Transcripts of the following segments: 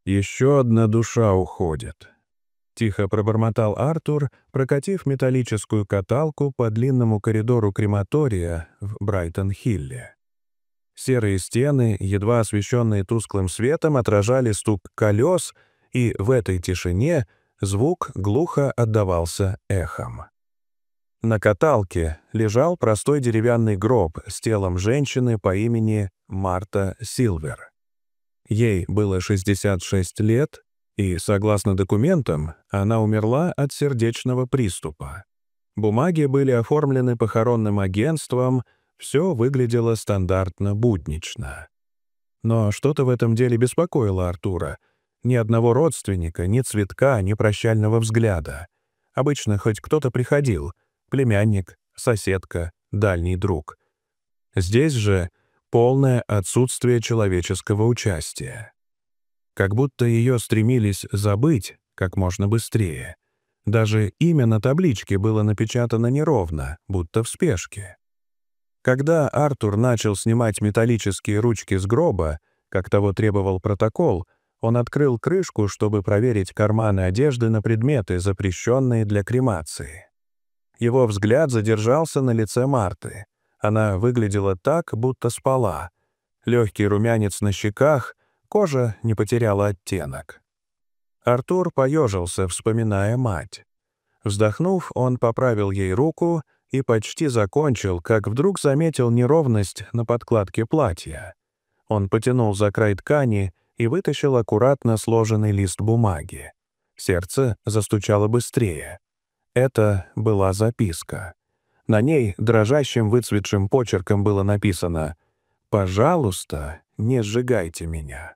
«Еще одна душа уходит», — тихо пробормотал Артур, прокатив металлическую каталку по длинному коридору крематория в Брайтон-Хилле. Серые стены, едва освещенные тусклым светом, отражали стук колес, и в этой тишине звук глухо отдавался эхом. На каталке лежал простой деревянный гроб с телом женщины по имени Марта Силвер. Ей было 66 лет, и, согласно документам, она умерла от сердечного приступа. Бумаги были оформлены похоронным агентством, все выглядело стандартно буднично. Но что-то в этом деле беспокоило Артура. Ни одного родственника, ни цветка, ни прощального взгляда. Обычно хоть кто-то приходил — племянник, соседка, дальний друг. Здесь же полное отсутствие человеческого участия. Как будто ее стремились забыть как можно быстрее. Даже имя на табличке было напечатано неровно, будто в спешке. Когда Артур начал снимать металлические ручки с гроба, как того требовал протокол, он открыл крышку, чтобы проверить карманы одежды на предметы, запрещенные для кремации. Его взгляд задержался на лице Марты. Она выглядела так, будто спала. Легкий румянец на щеках, кожа не потеряла оттенок. Артур поежился, вспоминая мать. Вздохнув, он поправил ей руку и почти закончил, как вдруг заметил неровность на подкладке платья. Он потянул за край ткани и вытащил аккуратно сложенный лист бумаги. Сердце застучало быстрее. Это была записка. На ней дрожащим выцветшим почерком было написано «Пожалуйста, не сжигайте меня».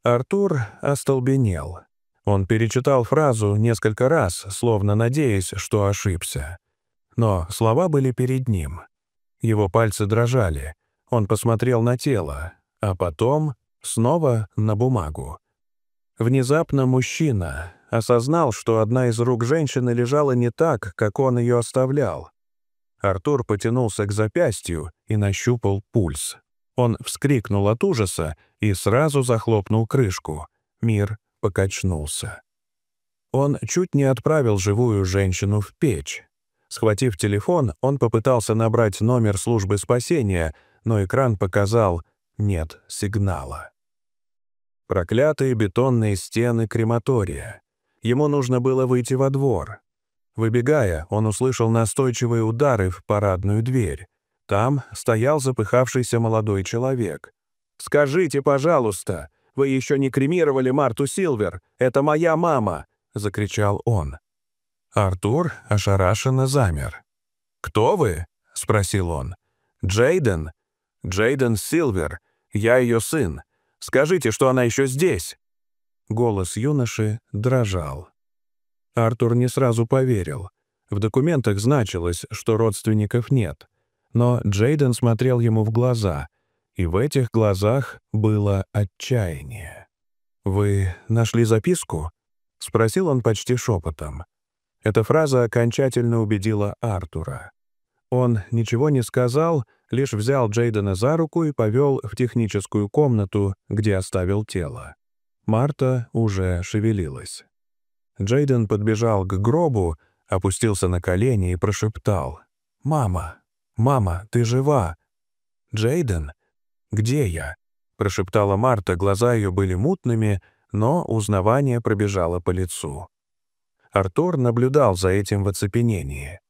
Артур остолбенел. Он перечитал фразу несколько раз, словно надеясь, что ошибся. Но слова были перед ним. Его пальцы дрожали. Он посмотрел на тело, а потом снова на бумагу. Внезапно мужчина осознал, что одна из рук женщины лежала не так, как он ее оставлял. Артур потянулся к запястью и нащупал пульс. Он вскрикнул от ужаса и сразу захлопнул крышку. Мир покачнулся. Он чуть не отправил живую женщину в печь. Схватив телефон, он попытался набрать номер службы спасения, но экран показал «нет сигнала». Проклятые бетонные стены крематория. Ему нужно было выйти во двор. Выбегая, он услышал настойчивые удары в парадную дверь. Там стоял запыхавшийся молодой человек. «Скажите, пожалуйста, вы еще не кремировали Марту Силвер? Это моя мама!» — закричал он. Артур ошарашенно замер. «Кто вы?» — спросил он. «Джейден. Джейден Силвер. Я ее сын. Скажите, что она еще здесь!» Голос юноши дрожал. Артур не сразу поверил. В документах значилось, что родственников нет. Но Джейден смотрел ему в глаза, и в этих глазах было отчаяние. «Вы нашли записку?» — спросил он почти шепотом. Эта фраза окончательно убедила Артура. Он ничего не сказал, лишь взял Джейдена за руку и повел в техническую комнату, где оставил тело. Марта уже шевелилась. Джейден подбежал к гробу, опустился на колени и прошептал: «Мама! Мама, ты жива!» «Джейден? Где я?» — прошептала Марта, глаза ее были мутными, но узнавание пробежало по лицу. Артур наблюдал за этим в оцепенении.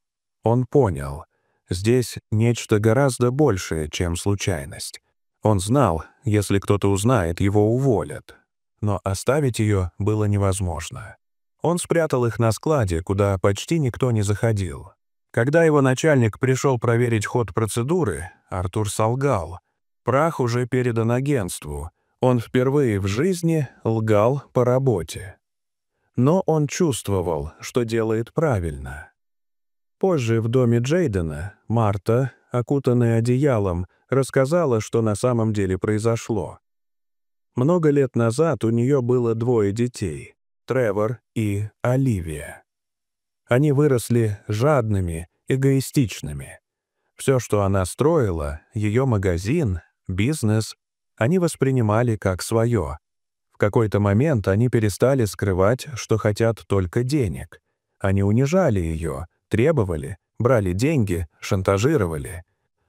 Он понял, здесь нечто гораздо большее, чем случайность. Он знал, если кто-то узнает, его уволят. Но оставить ее было невозможно. Он спрятал их на складе, куда почти никто не заходил. Когда его начальник пришел проверить ход процедуры, Артур солгал. Прах уже передан агентству. Он впервые в жизни лгал по работе. Но он чувствовал, что делает правильно. Позже в доме Джейдена Марта, окутанная одеялом, рассказала, что на самом деле произошло. Много лет назад у нее было 2 детей — Тревор и Оливия. Они выросли жадными, эгоистичными. Все, что она строила, ее магазин, бизнес, они воспринимали как свое. В какой-то момент они перестали скрывать, что хотят только денег. Они унижали ее, требовали, брали деньги, шантажировали.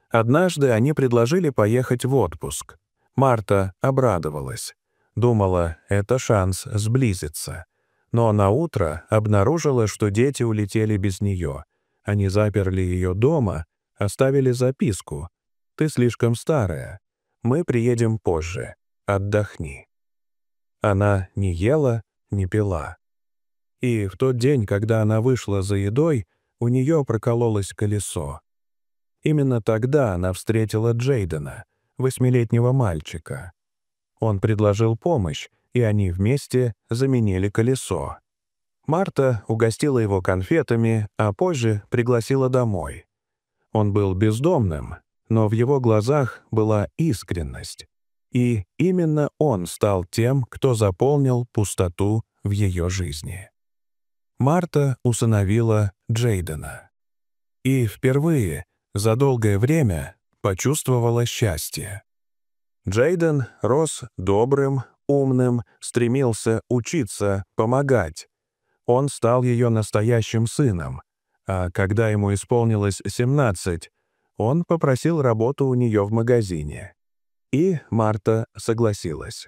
Однажды они предложили поехать в отпуск. Марта обрадовалась. Думала, это шанс сблизиться. Но наутро обнаружила, что дети улетели без нее. Они заперли ее дома, оставили записку. «Ты слишком старая. Мы приедем позже. Отдохни». Она не ела, не пила. И в тот день, когда она вышла за едой, у нее прокололось колесо. Именно тогда она встретила Джейдена, 8-летнего мальчика. Он предложил помощь, и они вместе заменили колесо. Марта угостила его конфетами, а позже пригласила домой. Он был бездомным, но в его глазах была искренность. И именно он стал тем, кто заполнил пустоту в ее жизни. Марта усыновила Джейдена. И впервые за долгое время почувствовала счастье. Джейден рос добрым, умным, стремился учиться, помогать. Он стал ее настоящим сыном, а когда ему исполнилось 17, он попросил работу у нее в магазине. И Марта согласилась.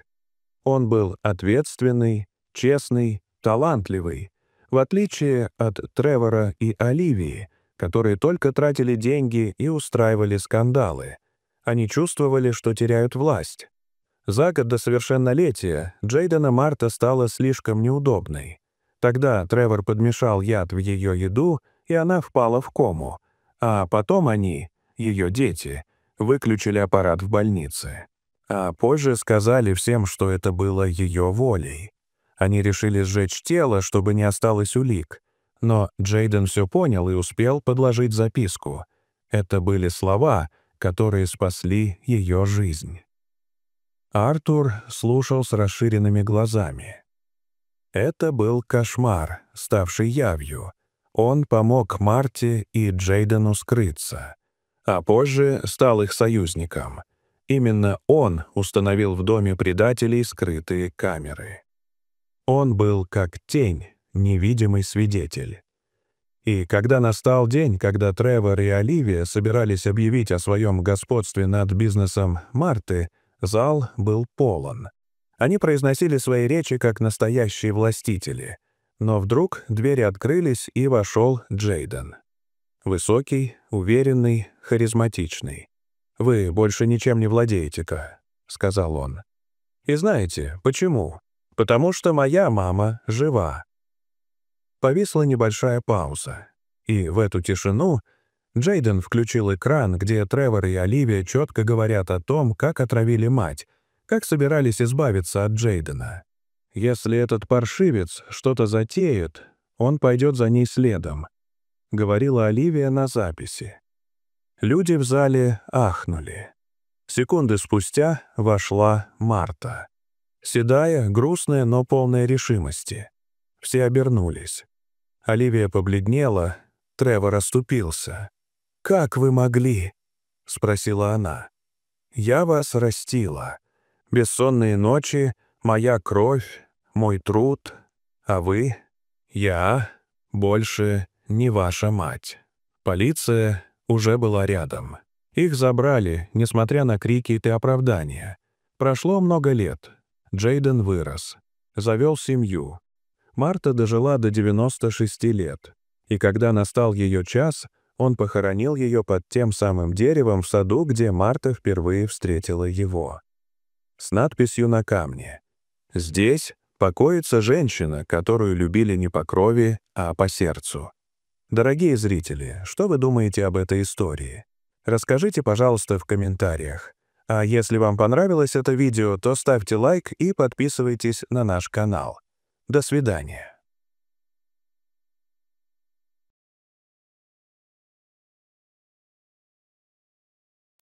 Он был ответственный, честный, талантливый, в отличие от Тревора и Оливии, которые только тратили деньги и устраивали скандалы. Они чувствовали, что теряют власть. За год до совершеннолетия Джейдена Марта стала слишком неудобной. Тогда Тревор подмешал яд в ее еду, и она впала в кому. А потом они, ее дети, выключили аппарат в больнице. А позже сказали всем, что это было ее волей. Они решили сжечь тело, чтобы не осталось улик. Но Джейден все понял и успел подложить записку. Это были слова, которые спасли ее жизнь. Артур слушал с расширенными глазами. Это был кошмар, ставший явью. Он помог Марте и Джейдену скрыться, а позже стал их союзником. Именно он установил в доме предателей скрытые камеры. Он был как тень, невидимый свидетель. И когда настал день, когда Тревор и Оливия собирались объявить о своем господстве над бизнесом Марты, зал был полон. Они произносили свои речи как настоящие властители. Но вдруг двери открылись, и вошел Джейден. Высокий, уверенный, харизматичный. «Вы больше ничем не владеете-ка», — сказал он. «И знаете, почему? Потому что моя мама жива». Повисла небольшая пауза. И в эту тишину Джейден включил экран, где Тревор и Оливия четко говорят о том, как отравили мать, как собирались избавиться от Джейдена. «Если этот паршивец что-то затеет, он пойдет за ней следом», — говорила Оливия на записи. Люди в зале ахнули. Секунды спустя вошла Марта. Седая, грустная, но полная решимости. Все обернулись. Оливия побледнела, Тревор расступился. «Как вы могли?» — спросила она. «Я вас растила. Бессонные ночи, моя кровь, мой труд. А вы? Я больше не ваша мать». Полиция уже была рядом. Их забрали, несмотря на крики и оправдания. Прошло много лет. Джейден вырос. Завел семью. Марта дожила до 96 лет. И когда настал ее час, он похоронил ее под тем самым деревом в саду, где Марта впервые встретила его. С надписью на камне: «Здесь покоится женщина, которую любили не по крови, а по сердцу». Дорогие зрители, что вы думаете об этой истории? Расскажите, пожалуйста, в комментариях. А если вам понравилось это видео, то ставьте лайк и подписывайтесь на наш канал. До свидания.